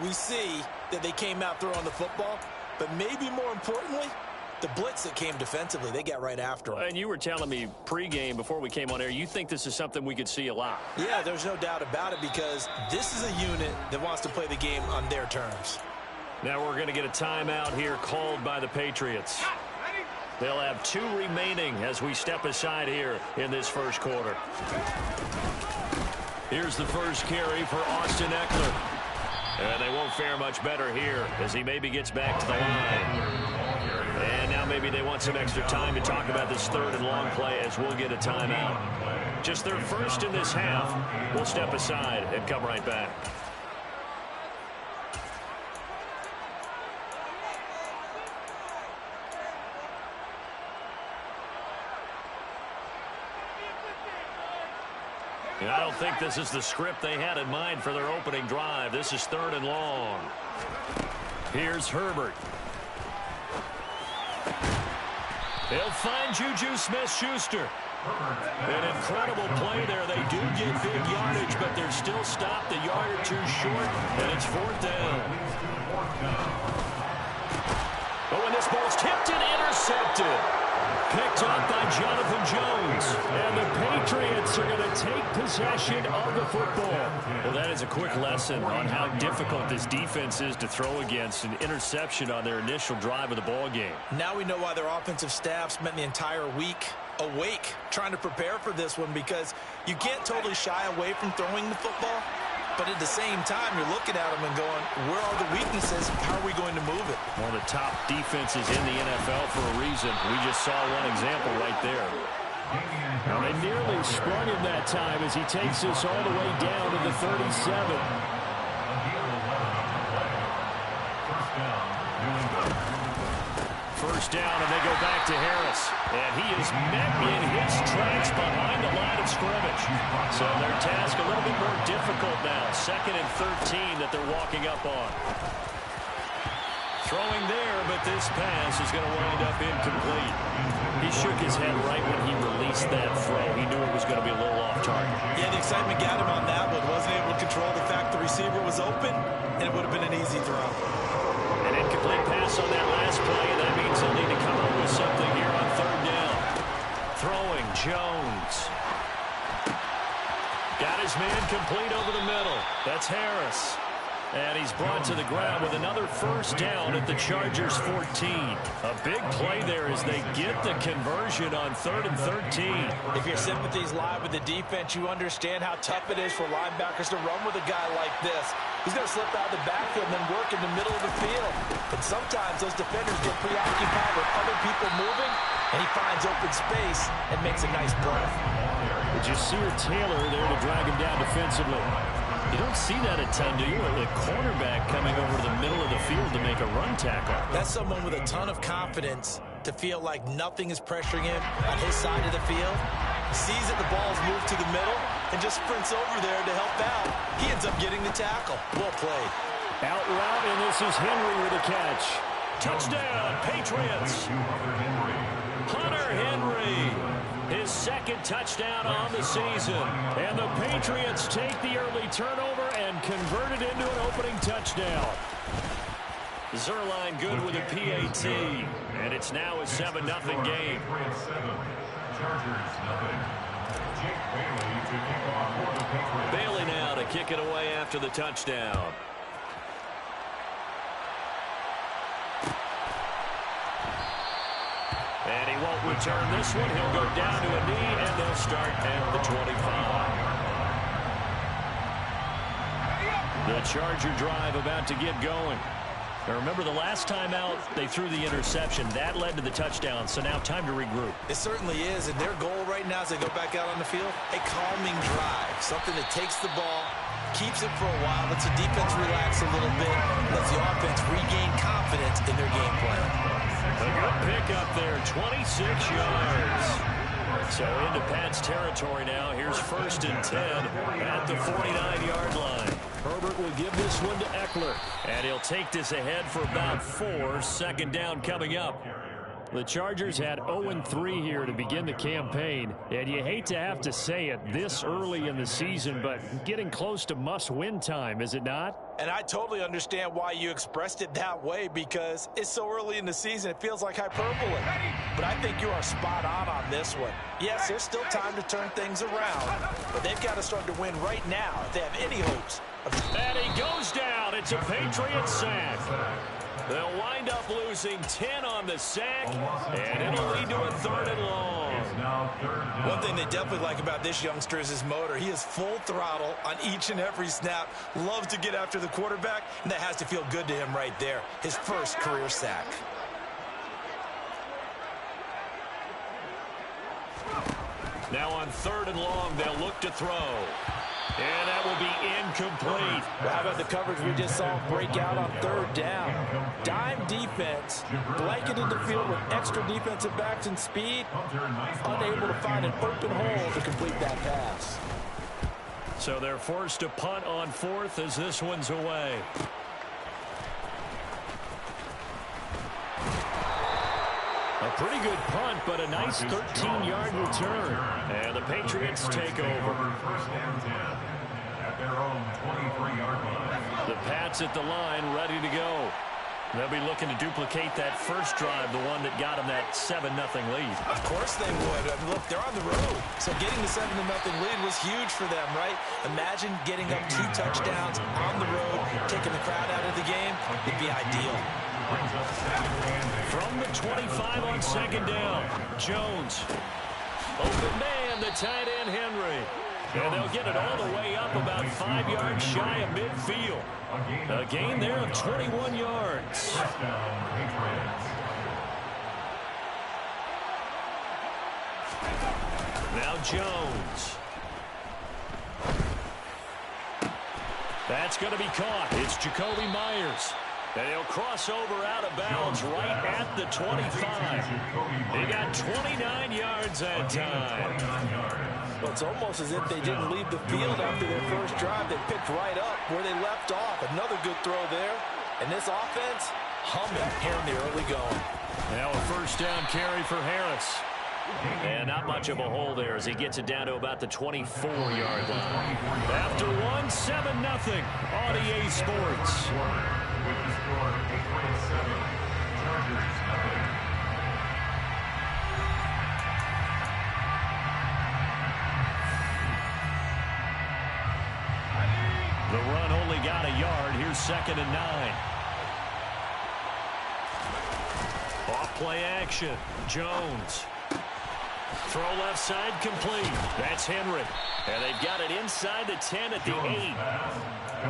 we see that they came out throwing the football, but maybe more importantly, the blitz that came defensively, they got right after him. And you were telling me pregame before we came on air, you think this is something we could see a lot. Yeah, there's no doubt about it because this is a unit that wants to play the game on their terms. Now we're going to get a timeout here called by the Patriots. They'll have 2 remaining as we step aside here in this first quarter. Here's the first carry for Austin Eckler. And they won't fare much better here as he maybe gets back to the line. And now maybe they want some extra time to talk about this 3rd and long play as we'll get a timeout. Just their first in this half. We'll step aside and come right back. I don't think this is the script they had in mind for their opening drive. This is 3rd and long. Here's Herbert. They'll find Juju Smith-Schuster. An incredible play there. They do get big yardage, but they're still stopped a yard or 2 short, and it's 4th down. But when this ball's tipped and intercepted. Picked up by Jonathan Jones. And the Patriots are going to take possession of the football. Well, that is a quick lesson on how difficult this defense is to throw against an interception on their initial drive of the ball game. Now we know why their offensive staff spent the entire week awake trying to prepare for this one because you can't totally shy away from throwing the football. But at the same time, you're looking at them and going, where are the weaknesses? How are we going to move it? One of the top defenses in the NFL for a reason. We just saw one example right there. Now they nearly sprung him that time as he takes us all the way down to the 37. First down, and they go back to Harris. And he is met in his tracks behind the line of scrimmage. So their task a little bit more difficult now. 2nd and 13 that they're walking up on. Throwing there, but this pass is going to wind up incomplete. He shook his head right when he released that throw. He knew it was going to be a little off target. Yeah, the excitement got him on that one. Wasn't able to control the fact the receiver was open, and it would have been an easy throw. An incomplete pass on that last play, and that means they'll need to come up with something here on 3rd down. Throwing, Jones. Got his man complete over the middle. That's Harris. And he's brought to the ground with another first down at the Chargers' 14. A big play there as they get the conversion on 3rd and 13. If your sympathies lie with the defense, you understand how tough it is for linebackers to run with a guy like this. He's going to slip out of the backfield and then work in the middle of the field. And sometimes those defenders get preoccupied with other people moving, and he finds open space and makes a nice play. But you see Taylor there to drag him down defensively. You don't see that a ton, do you? A cornerback coming over to the middle of the field to make a run tackle. That's someone with a ton of confidence to feel like nothing is pressuring him on his side of the field. Sees that the ball's moved to the middle and just sprints over there to help out. He ends up getting the tackle. Well played. Out route, and this is Henry with a catch. Touchdown, Patriots. Hunter Henry. His 2nd touchdown on the season. And the Patriots take the early turnover and convert it into an opening touchdown. Zerline good with a PAT. And it's now a 7-0 game. Bailey now to kick it away after the touchdown. And he won't return this one. He'll go down to a knee, and they'll start at the 25. The Charger drive about to get going. Now remember, the last time out, they threw the interception. That led to the touchdown, so now time to regroup. It certainly is, and their goal right now as they go back out on the field, a calming drive, something that takes the ball, keeps it for a while, lets the defense relax a little bit, lets the offense regain confidence in their game plan. A good pickup there, 26 yards. So into Pat's territory now. Here's 1st and 10 at the 49-yard line. Herbert will give this one to Eckler. And he'll take this ahead for about 4. 2nd down coming up. The Chargers had 0-3 here to begin the campaign, and you hate to have to say it this early in the season, but getting close to must-win time, is it not? And I totally understand why you expressed it that way, because it's so early in the season, it feels like hyperbole. But I think you are spot on this one. Yes, there's still time to turn things around, but they've got to start to win right now if they have any hopes. And he goes down. It's a Patriot sack. They'll wind up losing 10 on the sack, and it'll lead to a 3rd and long. One thing they definitely like about this youngster is his motor. He is full throttle on each and every snap, loves to get after the quarterback, and that has to feel good to him right there. His first career sack. Now on 3rd and long, they'll look to throw. And that will be incomplete. Well, how about the coverage we just saw break out on 3rd down? Dime defense, blanketed the field with extra defensive backs and speed, unable to find an open hole to complete that pass. So they're forced to punt on 4th as this one's away. A pretty good punt, but a nice 13-yard return. And the Patriots take over. The Pats at the line, ready to go. They'll be looking to duplicate that first drive, the one that got them that 7-0 lead. Of course they would. I mean, look, they're on the road. So getting the 7-0 lead was huge for them, right? Imagine getting up 2 touchdowns on the road, taking the crowd out of the game. It'd be ideal. From the 25 on 2nd down, Jones. Open man, the tight end, Henry. And they'll get it all the way up about 5 yards shy of midfield. A gain there of 21 yards. Now Jones. That's going to be caught. It's Jacoby Myers. And he'll cross over out of bounds right at the 25. He got 29 yards that time. Well, it's almost as if they didn't leave the field after their first drive. They picked right up where they left off. Another good throw there. And this offense, humming here in the early going. Now a 1st down carry for Harris. And not much of a hole there as he gets it down to about the 24-yard line. After 1, 7-0 on EA Sports. The run only got a yard. Here's 2nd and 9. Off play action. Jones. Throw left side complete. That's Henry. And they've got it inside the 10 at the 8.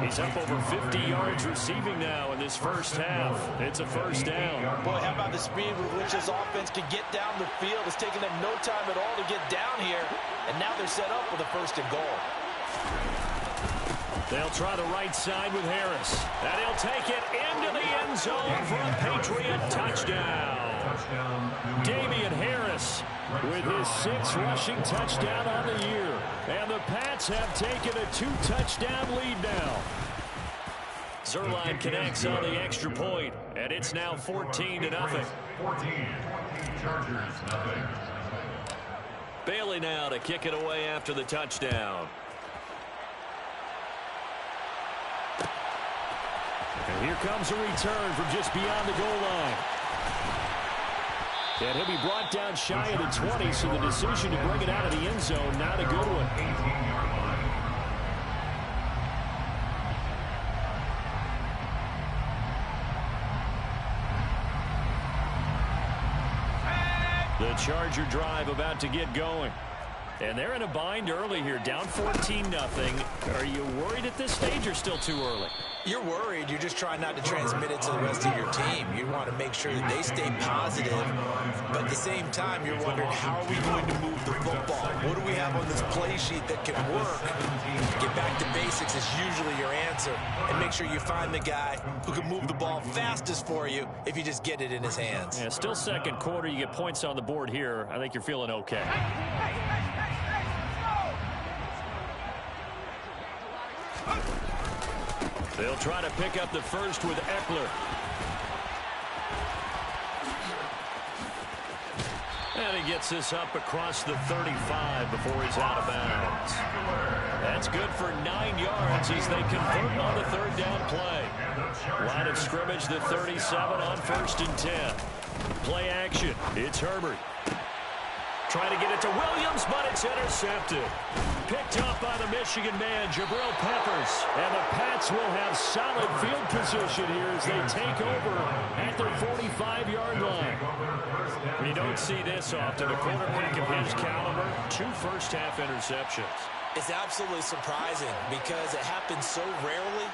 He's up over 50 yards receiving now in this first half. It's a 1st down. Boy, how about the speed with which this offense can get down the field? It's taken them no time at all to get down here. And now they're set up with a 1st and goal. They'll try the right side with Harris. And he'll take it into the end zone for a Patriot touchdown. Damian Harris with his 6th rushing touchdown on the year. And the Pats have taken a 2-touchdown lead now. Zerline connects on the extra point, and it's now 14-0. 14, Chargers, nothing. Bailey now to kick it away after the touchdown. And here comes a return from just beyond the goal line. And he'll be brought down shy of the 20, so the decision to bring it out of the end zone, not a good one. The Charger drive about to get going. And they're in a bind early here, down 14-0. Are you worried at this stage or still too early? You're worried. You're just trying not to transmit it to the rest of your team. You want to make sure that they stay positive. But at the same time, you're wondering, how are we going to move the football? What do we have on this play sheet that can work? Get back to basics is usually your answer. And make sure you find the guy who can move the ball fastest for you if you just get it in his hands. Yeah, still 2nd quarter. You get points on the board here. I think you're feeling okay. They'll try to pick up the first with Eckler. And he gets this up across the 35 before he's out of bounds. That's good for 9 yards as they convert on the third down play. Line of scrimmage, the 37 on 1st and 10. Play action. It's Herbert. Trying to get it to Williams, but it's intercepted. Picked up by the Michigan man, Jabril Peppers. And the Pats will have solid field position here as they take over at their 45-yard line. We don't see this often. A quarterback of his caliber, 2 first-half interceptions. It's absolutely surprising because it happens so rarely.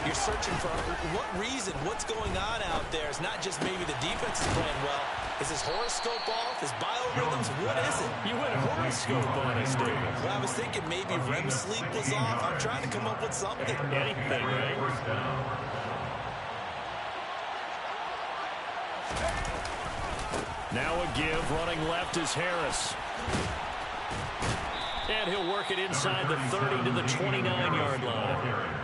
You're searching for what reason, what's going on out there. It's not just maybe the defense is playing well. Is his horoscope off? His biorhythms? What is it? You went horoscope on us, David. Well, I was thinking maybe REM sleep was off. I'm trying to come up with something. Anything, right? Now a give. Running left is Harris. And he'll work it inside the 30 to the 29-yard line.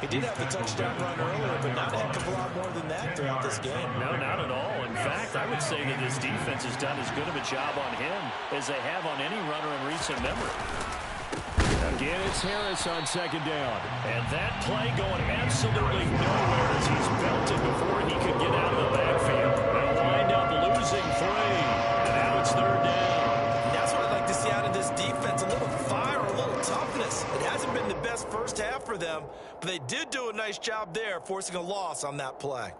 He did have the touchdown run earlier, but not a heck of a lot more than that throughout this game. No, not at all. In fact, I would say that this defense has done as good of a job on him as they have on any runner in recent memory. Again, it's Harris on 2nd down. And that play going absolutely nowhere as he's belted before he could get out of the backfield. They'll wind up losing 3. And now it's 3rd down. That's what I'd like to see out of this defense. A little fire, a little toughness. It hasn't been the best first half for them, but they did do a nice job there, forcing a loss on that play.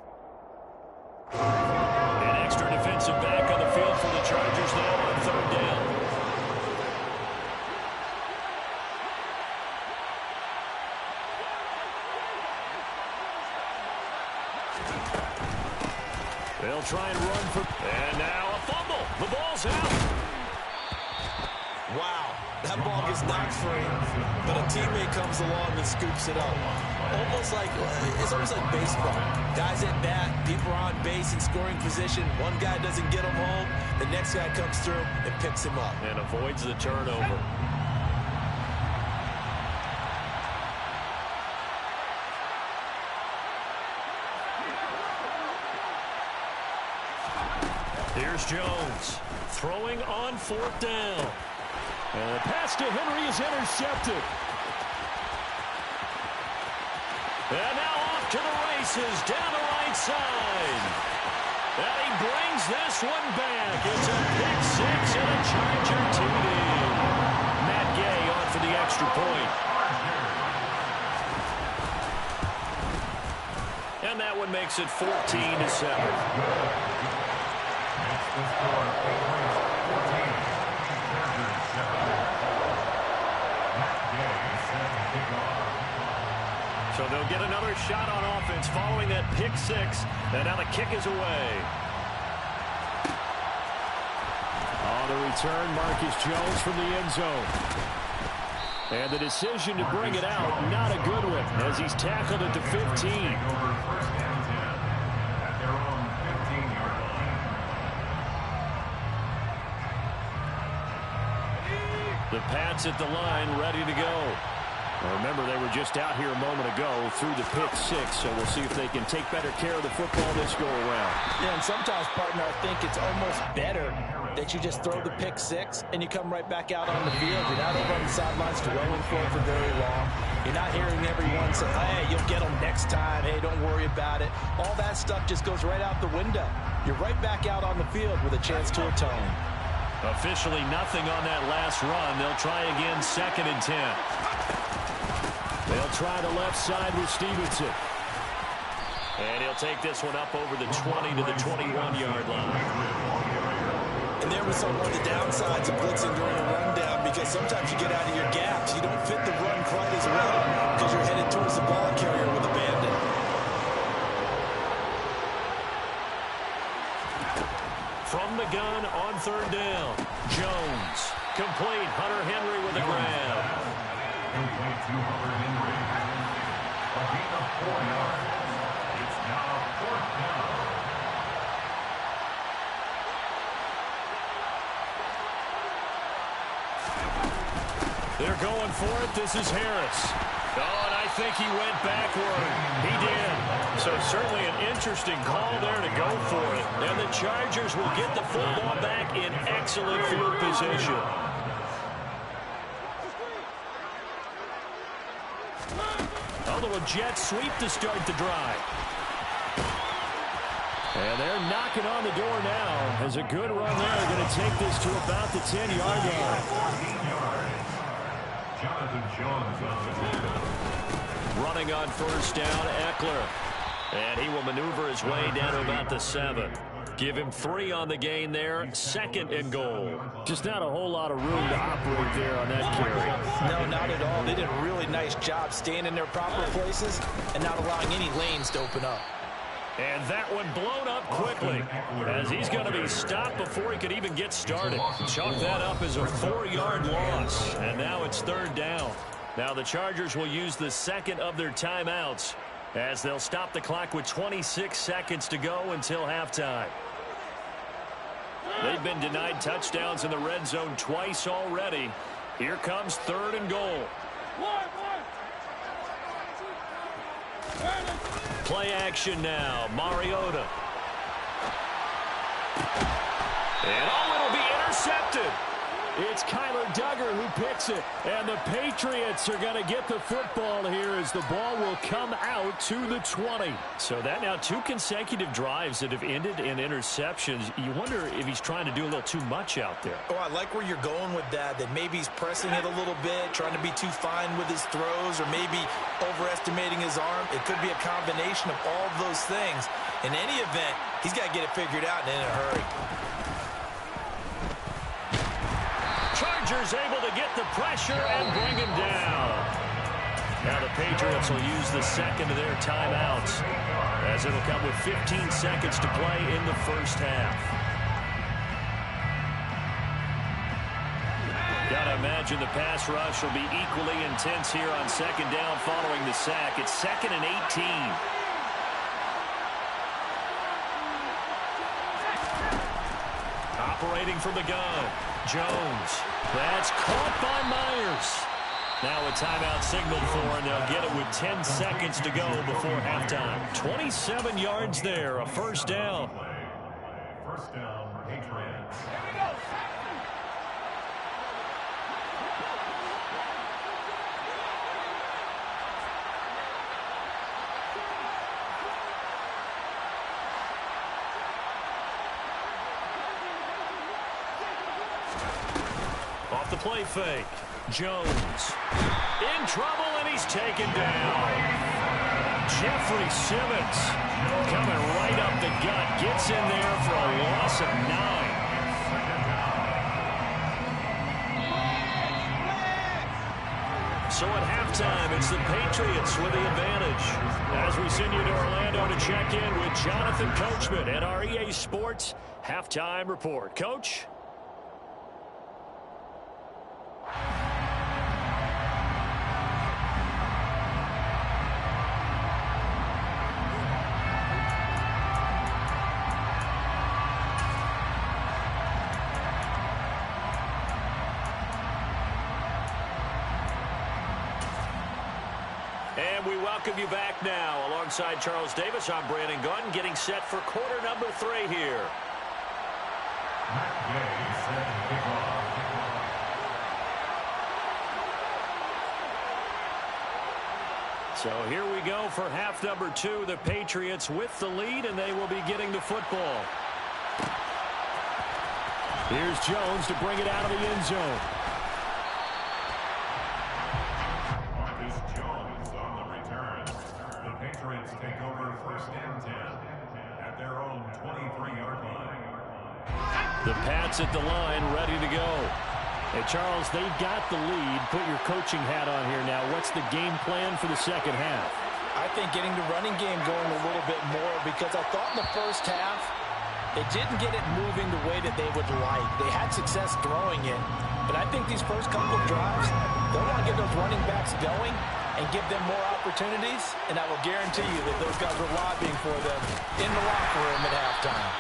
An extra defensive back on the field for the Chargers now on 3rd down. They'll try and run for... And now a fumble. The ball's out. Wow, that ball gets knocked free, but a teammate comes along and scoops it up. It's almost like baseball. Guys at bat, people are on base in scoring position. One guy doesn't get him home, the next guy comes through and picks him up. And avoids the turnover. Here's Jones, throwing on 4th down. And the pass to Henry is intercepted. And now off to the races, down the right side. And he brings this one back. It's a pick 6 and a Charger TD. Matt Gay on for the extra point. And that one makes it 14-7. So they'll get another shot on offense following that pick 6. And now the kick is away. On the return, Marcus Jones from the end zone. And the decision to bring it out, not a good one, as he's tackled at the 15. The Pats at the line, ready to go. Remember, they were just out here a moment ago through the pick 6, so we'll see if they can take better care of the football this go-around. Yeah, and sometimes, partner, I think it's almost better that you just throw the pick 6 and you come right back out on the field. You're not over on the sidelines dwelling for it for very long. You're not hearing everyone say, hey, you'll get them next time. Hey, don't worry about it. All that stuff just goes right out the window. You're right back out on the field with a chance to atone. Officially nothing on that last run. They'll try again, 2nd and 10. They'll try the left side with Stevenson. And he'll take this one up over the 20 to the 21-yard line. And there was some of the downsides of blitzing during a rundown because sometimes you get out of your gaps. You don't fit the run quite as well because you're headed towards the ball carrier with a bandit. From the gun on 3rd down. Jones. Complete. Hunter Henry with a grab. It's now 4th down. They're going for it. This is Harris. Oh, and I think he went backward. He did. So certainly an interesting call there to go for it. And the Chargers will get the football back in excellent field position. A little jet sweep to start the drive. And they're knocking on the door now. As a good run there, going to take this to about the 10-yard line. Running on first down, Eckler. And he will maneuver his way down to about the 7. Give him 3 on the gain there. 2nd and goal. Just not a whole lot of room to operate there on that carry. No, not at all. They did a really nice job staying in their proper places and not allowing any lanes to open up. And that one blown up quickly as he's going to be stopped before he could even get started. Chalk that up as a 4-yard loss. And now it's 3rd down. Now the Chargers will use the 2nd of their timeouts as they'll stop the clock with 26 seconds to go until halftime. They've been denied touchdowns in the red zone twice already. Here comes 3rd and goal. Play action now. Mariota. And it'll be intercepted. It's Kyler Duggar who picks it. And the Patriots are going to get the football here as the ball will come out to the 20. So that now 2 consecutive drives that have ended in interceptions. You wonder if he's trying to do a little too much out there. Oh, I like where you're going with that maybe he's pressing it a little bit, trying to be too fine with his throws, or maybe overestimating his arm. It could be a combination of all of those things. In any event, he's got to get it figured out and in a hurry. Chargers able to get the pressure and bring him down. Now the Patriots will use the 2nd of their timeouts as it'll come with 15 seconds to play in the first half. Gotta imagine the pass rush will be equally intense here on 2nd down following the sack. It's 2nd and 18. Operating from the gun. Jones. That's caught by Myers. Now a timeout signaled for, and they'll get it with 10 seconds to go before halftime. 27 yards there, a 1st down. 1st down, Patriots. Off the play fake. Jones. In trouble, and he's taken down. Jeffrey Simmons coming right up the gut. Gets in there for a loss of 9. So at halftime, it's the Patriots with the advantage. As we send you to Orlando to check in with Jonathan Coachman at our EA Sports Halftime Report. Coach? And we welcome you back now. Alongside Charles Davis, I'm Brandon Gunn, getting set for quarter number 3 here. So here we go for half number 2. The Patriots with the lead, and they will be getting the football. Here's Jones to bring it out of the end zone. Take over 1st and 10 at their own 23-yard line. The Pats at the line, ready to go. Hey, Charles, they've got the lead. Put your coaching hat on here now. What's the game plan for the 2nd half? I think getting the running game going a little bit more, because I thought in the first half they didn't get it moving the way that they would like. They had success throwing it, but I think these first couple of drives, they'll want to get those running backs going and give them more opportunities, and I will guarantee you that those guys were lobbying for them in the locker room at halftime.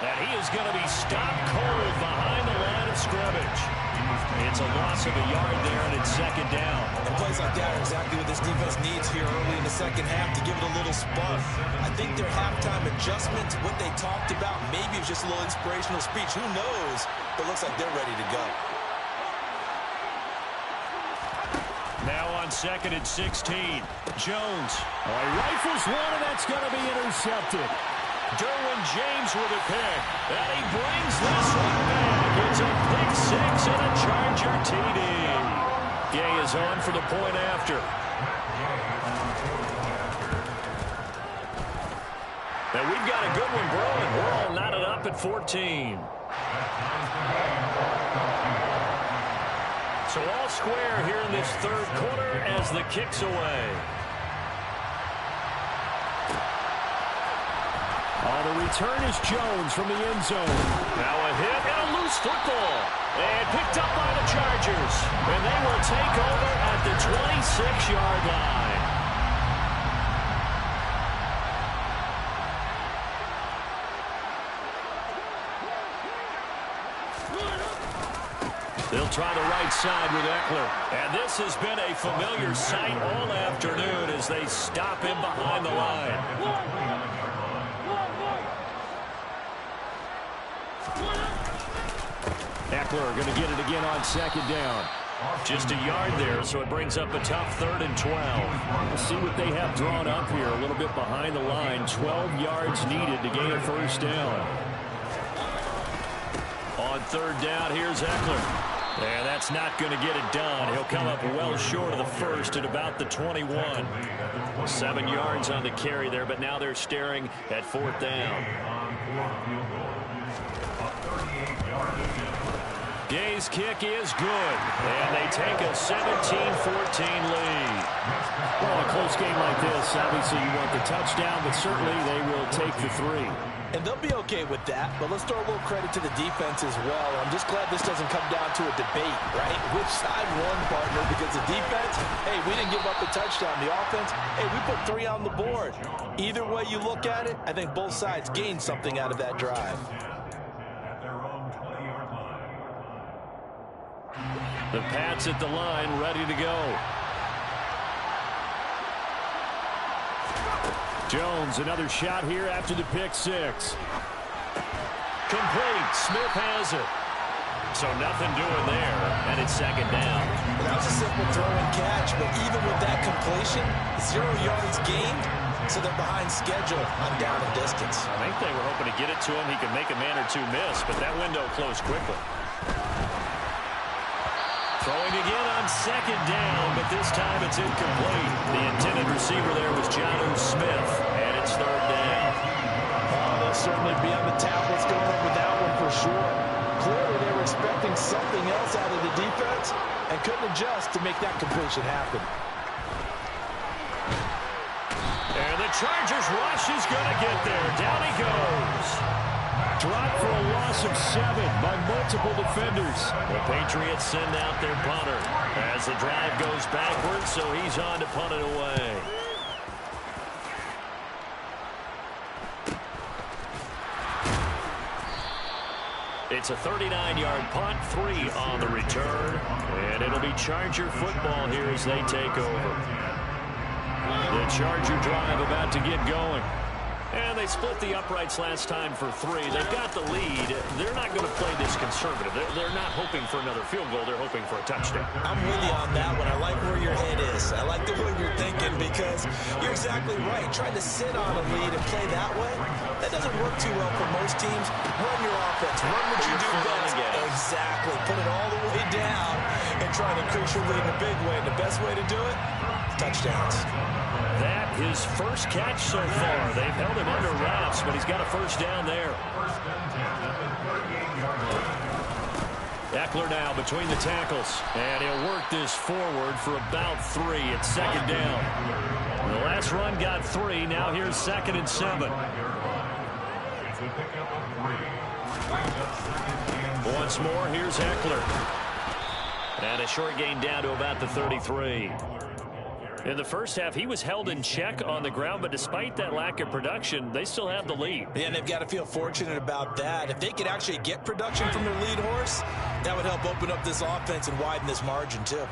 And he is going to be stopped cold behind the line of scrimmage. It's a loss of a yard there, and it's second down. And plays like that are exactly what this defense needs here early in the second half to give it a little spark. I think their halftime adjustments, what they talked about, maybe it was just a little inspirational speech. Who knows? But it looks like they're ready to go. Now on 2nd and 16. Jones. Oh, he rifles one, and that's going to be intercepted. Derwin James with a pick. And he brings this one back. It's a pick six and a Charger TD. Gay is on for the point after. And we've got a good one brewing. We're all knotted up at 14. So all square here in this third quarter as the kick's away. The return is Jones from the end zone. Now a hit and a loose football. And picked up by the Chargers. And they will take over at the 26-yard line. They'll try the right side with Eckler. And this has been a familiar sight all afternoon as they stop him behind the line. Eckler going to get it again on second down. Just a yard there, so it brings up a tough 3rd and 12. We'll see what they have drawn up here a little bit behind the line. 12 yards needed to gain a first down. On 3rd down, here's Eckler. And that's not going to get it done. He'll come up well short of the first at about the 21. 7 yards on the carry there, but now they're staring at 4th down. Gay's kick is good, and they take a 17-14 lead. Well, in a close game like this, obviously you want the touchdown, but certainly they will take the 3. And they'll be okay with that, but let's throw a little credit to the defense as well. I'm just glad this doesn't come down to a debate, right? Which side won, partner? Because the defense, hey, we didn't give up a touchdown. The offense, hey, we put 3 on the board. Either way you look at it, I think both sides gained something out of that drive. The Pats at the line, ready to go. Jones, another shot here after the pick six. Complete. Smith has it. So nothing doing there, and it's second down. That was a simple throw and catch, but even with that completion, 0 yards gained, so they're behind schedule on down and distance. I think they were hoping to get it to him. He could make a man or two miss, but that window closed quickly. Throwing again on second down, but this time it's incomplete. The intended receiver there was Jonnu Smith, and it's 3rd down. They'll certainly be on the tablets going up with that one for sure. Clearly they were expecting something else out of the defense and couldn't adjust to make that completion happen. And the Chargers rush is going to get there. Down he goes. Dropped for a loss of 7 by multiple defenders. The Patriots send out their punter as the drive goes backwards, so he's on to punt it away. It's a 39-yard punt, 3 on the return, and it'll be Charger football here as they take over. The Charger drive about to get going. And they split the uprights last time for 3. They've got the lead. They're not going to play this conservative. They're not hoping for another field goal. They're hoping for a touchdown. I'm with you on that one. I like where your head is. I like the way you're thinking because you're exactly right. Trying to sit on a lead and play that way, that doesn't work too well for most teams. Run your offense. Run what you do best. Exactly. Put it all the way down and try to increase your lead in a big way. And the best way to do it, touchdowns. That his first catch so far. They've held him under wraps, but he's got a first down there. Eckler now between the tackles, and he'll work this forward for about 3. It's second down. The last run got 3. Now here's 2nd and 7. Once more, here's Eckler. And a short gain down to about the 33. In the first half, he was held in check on the ground, but despite that lack of production, they still have the lead. Yeah, and they've got to feel fortunate about that. If they could actually get production from their lead horse, that would help open up this offense and widen this margin too.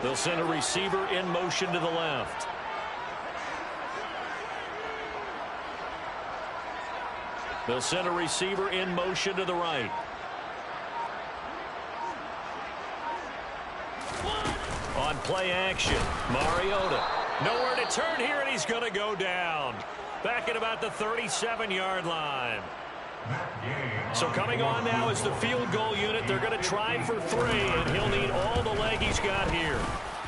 They'll send a receiver in motion to the left. They'll send a receiver in motion to the right. On play action, Mariota. Nowhere to turn here, and he's going to go down. Back at about the 37-yard line. So coming on now is the field goal unit. They're going to try for 3, and he'll need all the leg he's got here.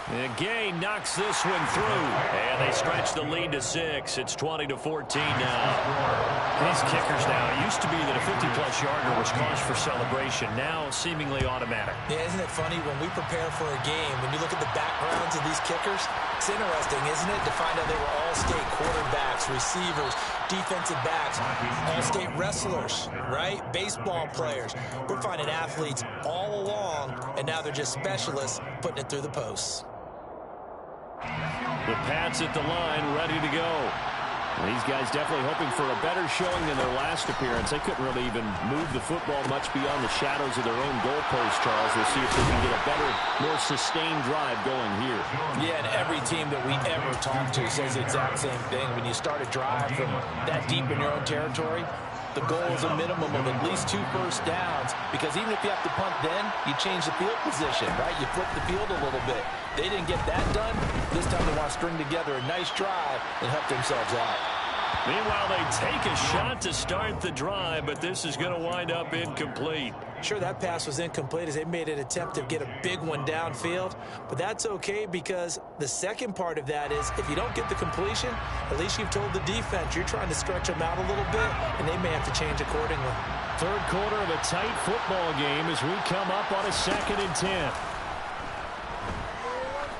And Gay knocks this one through. And they stretch the lead to 6. It's 20-14 now. These kickers now, it used to be that a 50-plus yarder was cause for celebration. Now seemingly automatic. Yeah, isn't it funny when we prepare for a game, when you look at the backgrounds of these kickers, it's interesting, isn't it, to find out they were all-state quarterbacks, receivers, defensive backs, all-state wrestlers, right? Baseball players. We're finding athletes all along, and now they're just specialists putting it through the posts. The Pats at the line, ready to go. And these guys definitely hoping for a better showing than their last appearance. They couldn't really even move the football much beyond the shadows of their own goalpost, Charles. We'll see if they can get a better, more sustained drive going here. Yeah, and every team that we ever talk to says the exact same thing. When you start a drive from that deep in your own territory, the goal is a minimum of at least 2 first downs, because even if you have to punt then, you change the field position, right? You flip the field a little bit. They didn't get that done. This time they want to string together a nice drive and help themselves out. Meanwhile, they take a shot to start the drive, but this is going to wind up incomplete. Sure, that pass was incomplete as they made an attempt to get a big one downfield, but that's okay because the second part of that is if you don't get the completion, at least you've told the defense you're trying to stretch them out a little bit, and they may have to change accordingly. Third quarter of a tight football game as we come up on a 2nd and 10.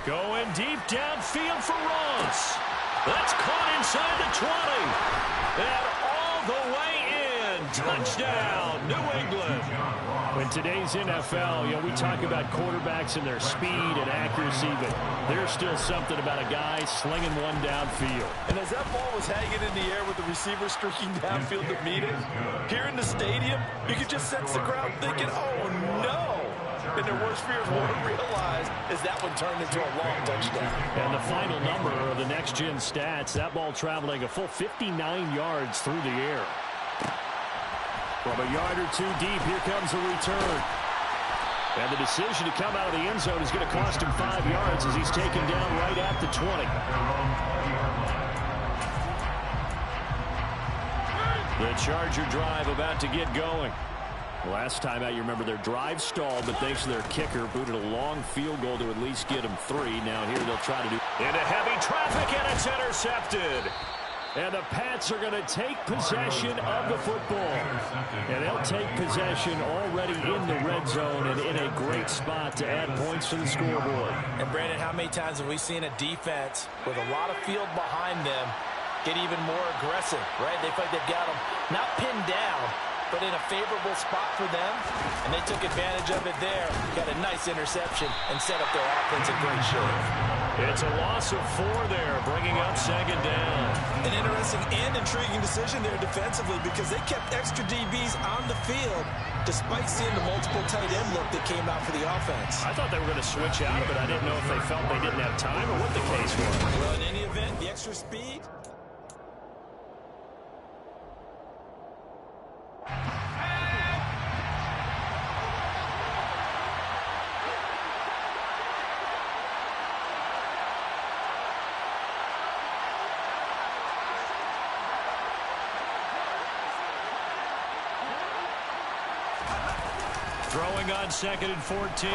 Going deep downfield for Ross. That's caught inside the 20. And all the way in. Touchdown, New England. In today's NFL, we talk about quarterbacks and their speed and accuracy, but there's still something about a guy slinging one downfield. And as that ball was hanging in the air with the receiver streaking downfield to meet it, here in the stadium, you could just sense the crowd thinking, oh, no. And their worst fears weren't realized as that one turned into a long touchdown. And the final number of the next-gen stats, that ball traveling a full 59 yards through the air. From a yard or 2 deep, here comes a return. And the decision to come out of the end zone is going to cost him 5 yards as he's taken down right at the 20. The Charger drive about to get going. Last time out, you remember their drive stalled, but thanks to their kicker, booted a long field goal to at least get them 3. Now here they'll try to do into heavy traffic, and it's intercepted. And the Pats are going to take possession of the football. And they'll take possession already in the red zone and in a great spot to add points to the scoreboard. And Brandon, how many times have we seen a defense with a lot of field behind them get even more aggressive, right? They feel like they've got them not pinned down, but in a favorable spot for them, and they took advantage of it there. Got a nice interception and set up their offense in great shape. It's a loss of 4 there, bringing up 2nd down. An interesting and intriguing decision there defensively because they kept extra DBs on the field despite seeing the multiple tight end look that came out for the offense. I thought they were going to switch out of it. I didn't know if they felt they didn't have time or what the case was. Well, in any event, the extra speed. Throwing on 2nd and 14.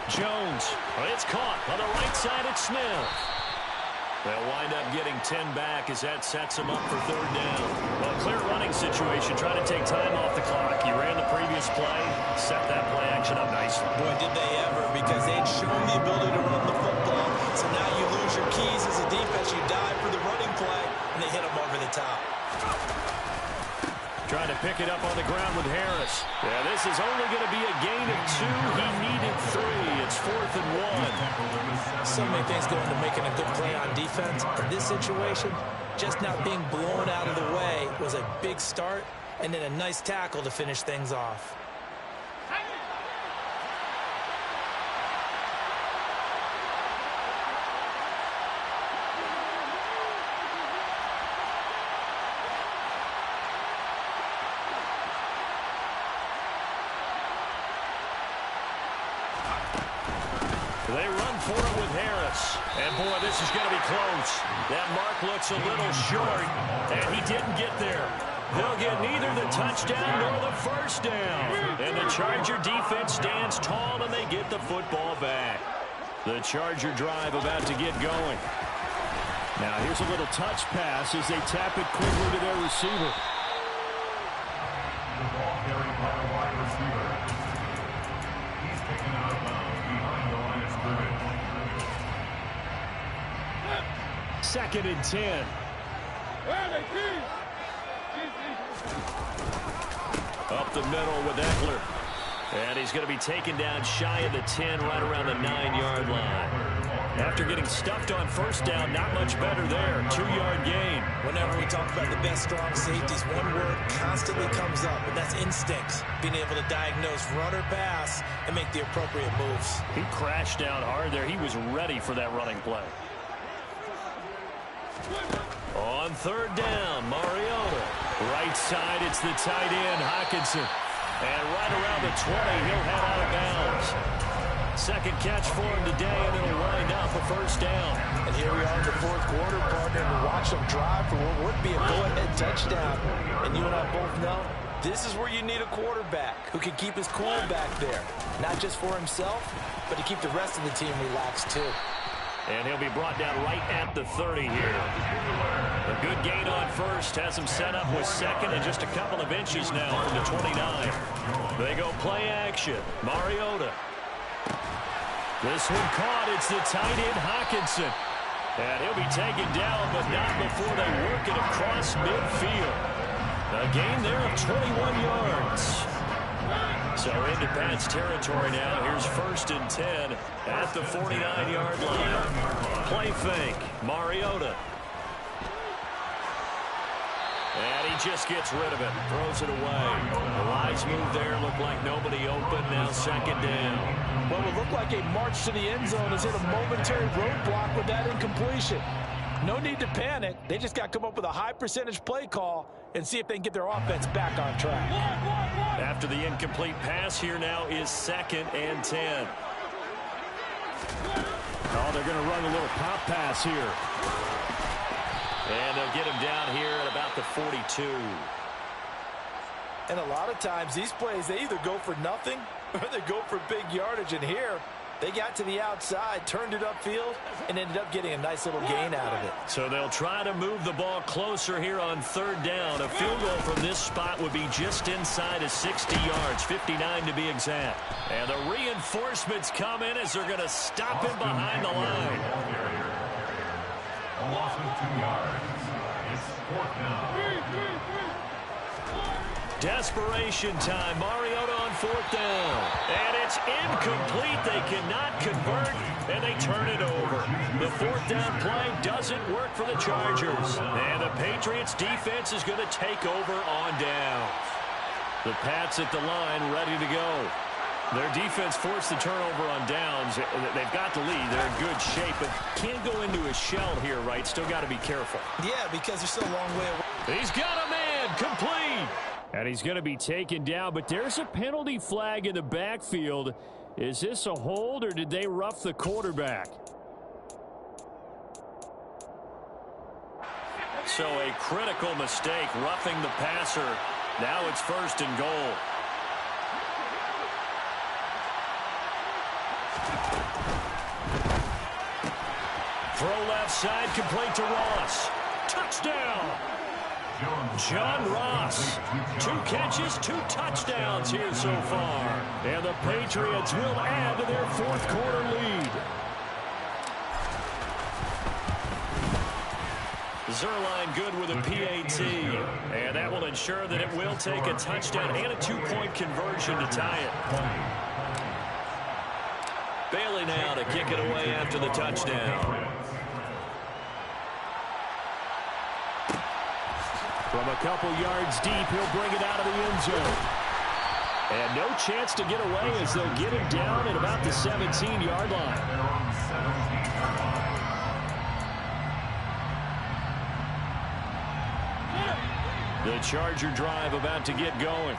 Jones. It's caught on the right side at Smith. They'll wind up getting 10 back as that sets them up for 3rd down. Well, clear running situation. Trying to take time off the clock. You ran the previous play. Set that play action up nicely. Boy, did they ever, because they'd shown the ability to run the football. So now you lose your keys as a defense. You dive for the running play, and they hit them over the top. Trying to pick it up on the ground with Harris. Yeah, this is only going to be a gain of 2. He needed 3. It's 4th and 1. So many things go into making a good play on defense. In this situation, just not being blown out of the way was a big start, and then a nice tackle to finish things off. They run for it with Harris. And, boy, this is going to be close. That mark looks a little short, and he didn't get there. They'll get neither the touchdown nor the first down. And the Charger defense stands tall, and they get the football back. The Charger drive about to get going. Now, here's a little touch pass as they tap it quickly to their receiver. The ball carried by the wide receiver. He's taken out of bounds behind the line of scrimmage. 2nd and 10. Up the middle with Eckler. And he's going to be taken down shy of the 10, right around the 9-yard line. After getting stuffed on first down, not much better there. 2-yard gain. Whenever we talk about the best strong safeties, one word constantly comes up, and that's instincts. Being able to diagnose run or pass and make the appropriate moves. He crashed down hard there. He was ready for that running play. On 3rd down, Mariota. Right side, it's the tight end, Hockenson. And right around the 20, he'll head out of bounds. 2nd catch for him today, and it'll wind up a first down. And here we are in the 4th quarter, partner, and watch them drive for what would be a go-ahead touchdown. And you and I both know this is where you need a quarterback who can keep his cool back there. Not just for himself, but to keep the rest of the team relaxed too. And he'll be brought down right at the 30 here. A good gain on first has him set up with 2nd and just a couple of inches now from the 29. They go play action. Mariota. This one caught. It's the tight end, Hockenson. And he'll be taken down, but not before they work it across midfield. A gain there of 21 yards. So into Pat's territory now. Here's 1st and 10 at the 49-yard line. Play fake. Mariota. And he just gets rid of it. Throws it away. The wise move there. Looked like nobody open. Now 2nd down. What would look like a march to the end zone is hit a momentary roadblock with that incompletion. No need to panic. They just got to come up with a high percentage play call and see if they can get their offense back on track. After the incomplete pass, here now is 2nd and 10. Oh, they're going to run a little pop pass here. And they'll get him down here at about the 42. And a lot of times these plays, they either go for nothing or they go for big yardage. And here, they got to the outside, turned it upfield, and ended up getting a nice little gain out of it. So they'll try to move the ball closer here on 3rd down. A field goal from this spot would be just inside of 60 yards, 59 to be exact. And the reinforcements come in as they're going to stop him behind the line. A loss of 2 yards. It's 4th down. Desperation time. Mariota on 4th down. And it's incomplete. They cannot convert, and they turn it over. The 4th down play doesn't work for the Chargers. And the Patriots defense is going to take over on down. The Pats at the line ready to go. Their defense forced the turnover on downs. They've got the lead. They're in good shape, but can't go into a shell here, right? Still got to be careful. Yeah, because they're still a long way away. He's got a man. Complete. And he's going to be taken down, but there's a penalty flag in the backfield. Is this a hold, or did they rough the quarterback? So a critical mistake, roughing the passer. Now it's 1st and goal. Throw left side, complete to Ross. Touchdown! John Ross. 2 catches, 2 touchdowns here so far. And the Patriots will add to their 4th quarter lead. Zerline good with a PAT. And that will ensure that it will take a touchdown and a 2-point conversion to tie it. Bailey now to kick it away after the touchdown. From a couple yards deep, he'll bring it out of the end zone. And no chance to get away as they'll get him down at about the 17-yard line. The Charger drive about to get going.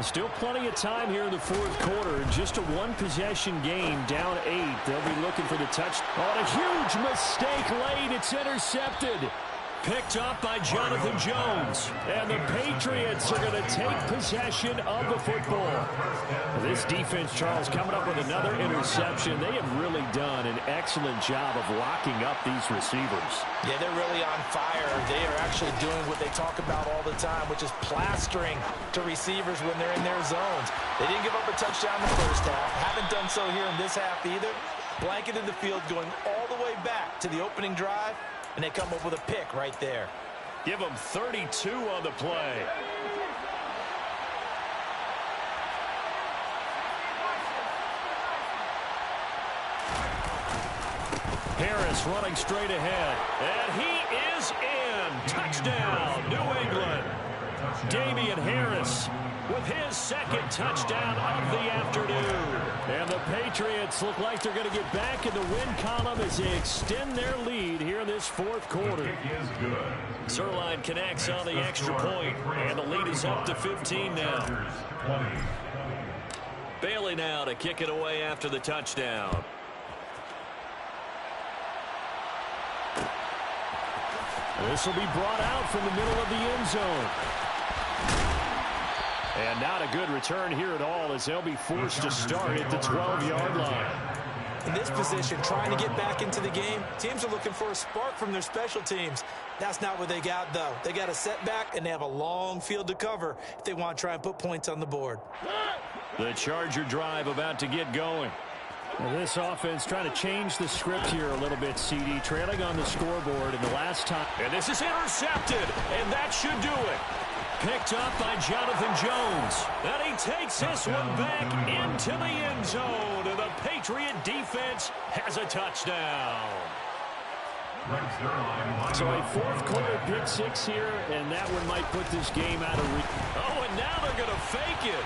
Still plenty of time here in the fourth quarter. Just a one-possession game, down 8. They'll be looking for the touch. On a huge mistake late. It's intercepted. Picked up by Jonathan Jones. And the Patriots are going to take possession of the football. This defense, Charles, coming up with another interception. They have really done an excellent job of locking up these receivers. Yeah, they're really on fire. They are actually doing what they talk about all the time, which is plastering to receivers when they're in their zones. They didn't give up a touchdown in the first half. Haven't done so here in this half either. Blanketed the field going all the way back to the opening drive. And they come up with a pick right there. Give them 32 on the play. Harris running straight ahead. And he is in. Touchdown, New England. Damian Harris with his second touchdown of the afternoon. And the Patriots look like they're going to get back in the win column as they extend their lead here in this fourth quarter. Zerline connects on the extra point, and the lead is up to 15 now. Bailey now to kick it away after the touchdown. This will be brought out from the middle of the end zone. And not a good return here at all as they'll be forced to start at the 12-yard line. In this position, trying to get back into the game, teams are looking for a spark from their special teams. That's not what they got, though. They got a setback, and they have a long field to cover if they want to try and put points on the board. The Charger drive about to get going. Well, this offense trying to change the script here a little bit, CD, trailing on the scoreboard in the last time. And this is intercepted, and that should do it. Picked up by Jonathan Jones. And he takes this one back into the end zone. And the Patriot defense has a touchdown. So a fourth quarter pick six here, and that one might put this game out of reach. Oh, and now they're going to fake it.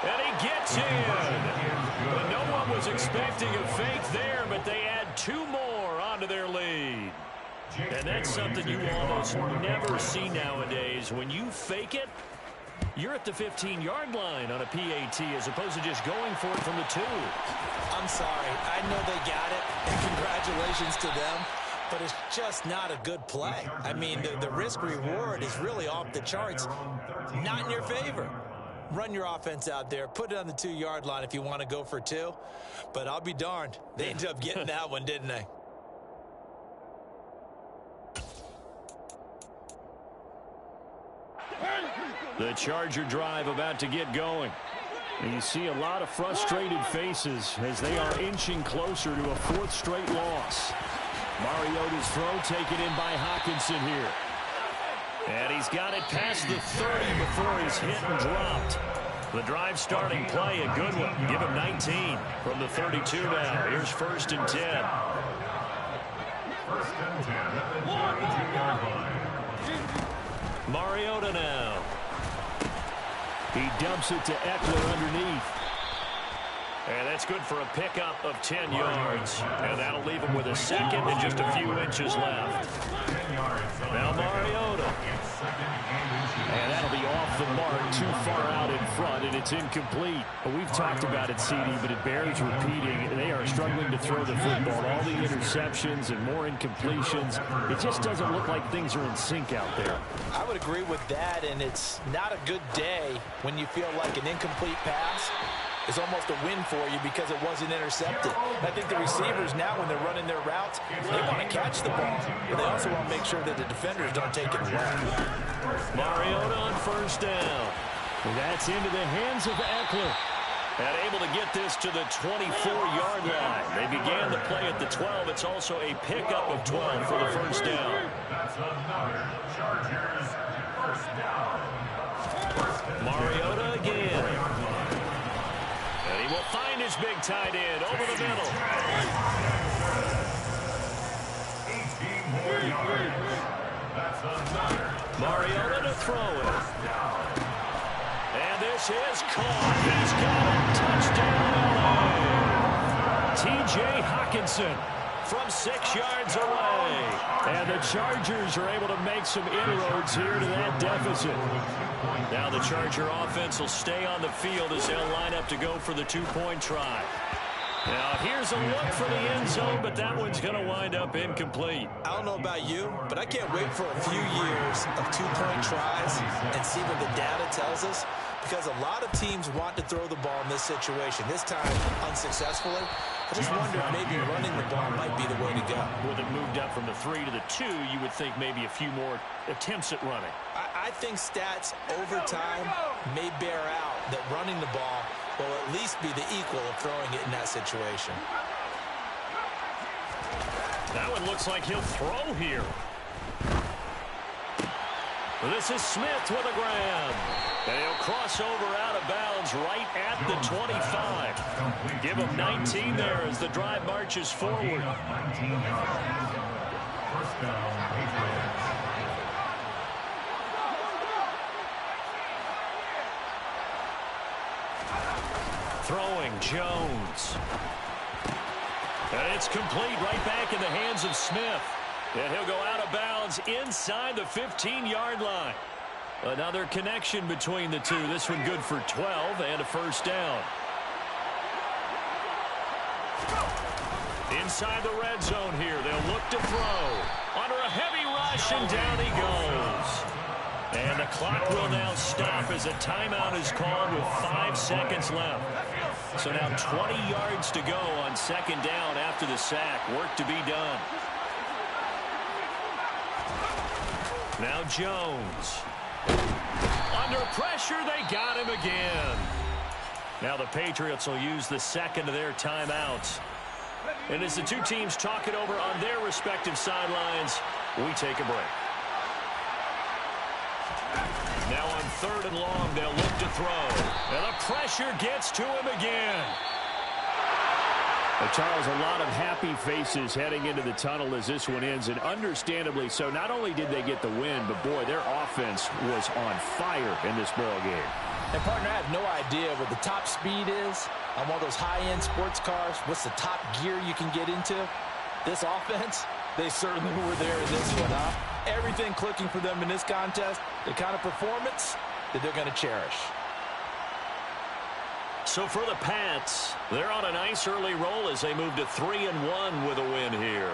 And he gets in. And no one was expecting a fake there, but they add 2 more onto their lead. And that's something you almost never see nowadays. When you fake it, you're at the 15-yard line on a PAT as opposed to just going for it from the 2. I'm sorry. I know they got it, and congratulations to them, but it's just not a good play. I mean, the risk-reward is really off the charts, not in your favor. Run your offense out there. Put it on the 2-yard line if you want to go for 2. But I'll be darned. They ended up getting that one, didn't they? The Charger drive about to get going. And you see a lot of frustrated faces as they are inching closer to a 4th straight loss. Mariota's throw taken in by Hawkinson here. And he's got it past the 30 before he's hit and dropped. The drive starting play, a good one. Give him 19 from the 32 now. Here's 1st and 10. 1st and 10 at the 2-yard line. Mariota now. He dumps it to Eckler underneath. And that's good for a pickup of 10 yards. And that'll leave him with a second and just a few inches left. Now Mariota. And that'll be off the mark, too far out in front, and it's incomplete. Well, we've talked about it, CD, but it bears repeating. They are struggling to throw the football. All the interceptions and more incompletions. It just doesn't look like things are in sync out there. I would agree with that, and it's not a good day when you feel like an incomplete pass is almost a win for you because it wasn't intercepted. I think the receivers now, when they're running their routes, they want to catch the ball, but they also want to make sure that the defenders don't take it away. Mariota on 1st down. And that's into the hands of Eckler. And able to get this to the 24-yard line. They began the play at the 12. It's also a pickup of 12 for the first down. That's another Chargers first down. Mariota again. And he will find his big tight end over the middle. 18 more yards. That's another Mariota to throw it. And this is caught. He's got a touchdown, LA. T.J. Hockenson from 6 yards away. And the Chargers are able to make some inroads here to that deficit. Now the Charger offense will stay on the field as they'll line up to go for the two-point try. Now here's a look for the end zone, but that one's going to wind up incomplete. I don't know about you, but I can't wait for a few years of two-point tries and see what the data tells us, because a lot of teams want to throw the ball in this situation, this time unsuccessfully. I just wonder if maybe running the ball might be the way to go. With it moved up from the 3 to the 2, you would think maybe a few more attempts at running. I think stats over time may bear out that running the ball will at least be the equal of throwing it in that situation. That one looks like he'll throw here. This is Smith with a grab. And he'll cross over out of bounds right at the 25. Give him 19 there as the drive marches forward. 19 yards. First down, Patriots. Throwing Jones. And it's complete right back in the hands of Smith. And he'll go out of bounds inside the 15-yard line. Another connection between the two. This one good for 12 and a first down. Inside the red zone here. They'll look to throw. Under a heavy rush, and down he goes. And the clock will now stop as a timeout is called with 5 seconds left. So now 20 yards to go on second down after the sack. Work to be done. Now Jones. Under pressure, they got him again. Now the Patriots will use the second of their timeouts. And as the two teams talk it over on their respective sidelines, we take a break. Now on third and long, they'll look to throw. And the pressure gets to him again. Charles, a lot of happy faces heading into the tunnel as this one ends, and understandably so. Not only did they get the win, but boy, their offense was on fire in this ball game. And partner, I have no idea what the top speed is on one of those high-end sports cars. What's the top gear you can get into? This offense, they certainly were there in this one, huh? Everything clicking for them in this contest, the kind of performance that they're going to cherish. So for the Pats, they're on a nice early roll as they move to 3-1 with a win here.